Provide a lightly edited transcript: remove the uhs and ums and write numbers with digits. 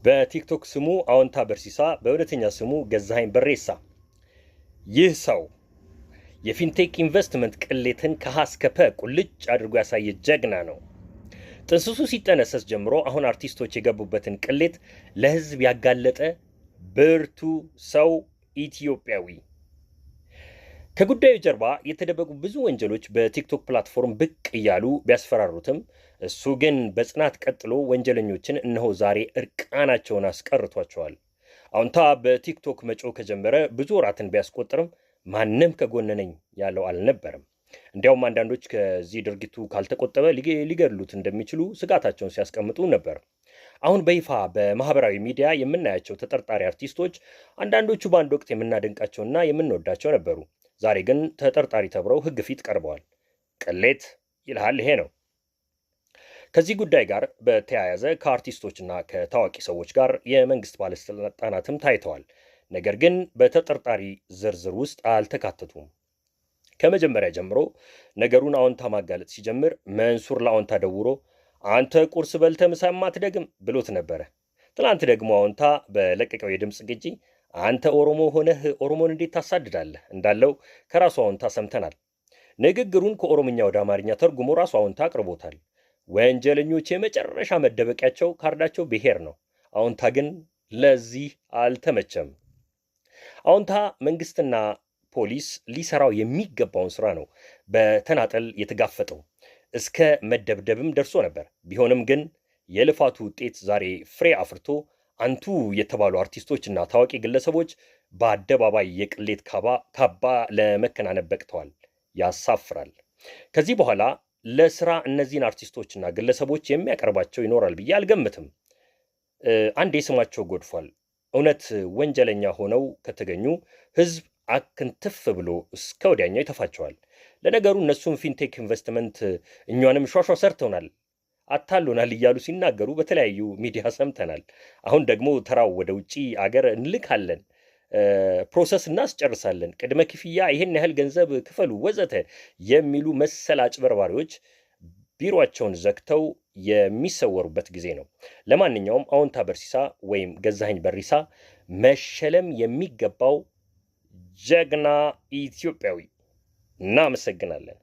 በቲክቶክ ስሙ አዎንታ በርሲሳ በእውነተኛ ስሙ ገዛኸኝ በሬሳ። ይህ ሰው የፊንቴክ ኢንቨስትመንት ቅሌትን ከሀ እስከ ፐ ቁልጭ አድርጎ ያሳየ ጀግና ነው። ጥንስሱ ሲጠነሰስ ጀምሮ አሁን አርቲስቶች የገቡበትን ቅሌት ለህዝብ ያጋለጠ ብርቱ ሰው ኢትዮጵያዊ። ከጉዳዩ ጀርባ የተደበቁ ብዙ ወንጀሎች በቲክቶክ ፕላትፎርም ብቅ እያሉ ቢያስፈራሩትም እሱ ግን በጽናት ቀጥሎ ወንጀለኞችን እነሆ ዛሬ እርቃናቸውን አስቀርቷቸዋል። አዎንታ በቲክቶክ መጮህ ከጀመረ ብዙ ወራትን ቢያስቆጥርም ማንም ከጎን ነኝ ያለው አልነበረም። እንዲያውም አንዳንዶች ከዚህ ድርጊቱ ካልተቆጠበ ሊገድሉት እንደሚችሉ ስጋታቸውን ሲያስቀምጡ ነበር። አሁን በይፋ በማህበራዊ ሚዲያ የምናያቸው ተጠርጣሪ አርቲስቶች አንዳንዶቹ በአንድ ወቅት የምናደንቃቸውና የምንወዳቸው ነበሩ። ዛሬ ግን ተጠርጣሪ ተብለው ህግ ፊት ቀርበዋል። ቅሌት ይልሃል ይሄ ነው። ከዚህ ጉዳይ ጋር በተያያዘ ከአርቲስቶችና ከታዋቂ ሰዎች ጋር የመንግስት ባለስልጣናትም ታይተዋል። ነገር ግን በተጠርጣሪ ዝርዝር ውስጥ አልተካተቱም። ከመጀመሪያ ጀምሮ ነገሩን አዎንታ ማጋለጥ ሲጀምር መንሱር ለአዎንታ ደውሎ አንተ ቁርስ በልተ ምሳ ማትደግም ብሎት ነበረ። ትላንት ደግሞ አዎንታ በለቀቀው የድምፅ ግጂ አንተ ኦሮሞ ሆነህ ኦሮሞን እንዴት ታሳድዳለህ እንዳለው ከራሱ አዎንታ ሰምተናል። ንግግሩን ከኦሮምኛ ወደ አማርኛ ተርጉሞ ራሱ አዎንታ አቅርቦታል። ወንጀለኞች የመጨረሻ መደበቂያቸው ካርዳቸው ብሔር ነው። አዎንታ ግን ለዚህ አልተመቸም። አዎንታ መንግስትና ፖሊስ ሊሰራው የሚገባውን ስራ ነው በተናጠል የተጋፈጠው። እስከ መደብደብም ደርሶ ነበር። ቢሆንም ግን የልፋቱ ውጤት ዛሬ ፍሬ አፍርቶ አንቱ የተባሉ አርቲስቶችና ታዋቂ ግለሰቦች በአደባባይ የቅሌት ካባ ለመከናነብ በቅተዋል። ያሳፍራል። ከዚህ በኋላ ለስራ እነዚህን አርቲስቶችና ግለሰቦች የሚያቀርባቸው ይኖራል ብዬ አልገምትም። አንዴ ስማቸው ጎድፏል። እውነት ወንጀለኛ ሆነው ከተገኙ ህዝብ አክንትፍ ብሎ እስከ ወዲያኛው ይተፋቸዋል። ለነገሩ እነሱም ፊንቴክ ኢንቨስትመንት እኛንም ሿሿ ሰርተውናል፣ አታሉናል እያሉ ሲናገሩ በተለያዩ ሚዲያ ሰምተናል። አሁን ደግሞ ተራው ወደ ውጪ አገር እንልካለን፣ ፕሮሰስ እናስጨርሳለን፣ ቅድመ ክፍያ ይሄን ያህል ገንዘብ ክፈሉ ወዘተ የሚሉ መሰል አጭበርባሪዎች ቢሮአቸውን ዘግተው የሚሰወሩበት ጊዜ ነው። ለማንኛውም አዎንታ በርሲሳ ወይም ገዛኸኝ በሪሳ መሸለም የሚገባው ጀግና ኢትዮጵያዊ። እናመሰግናለን።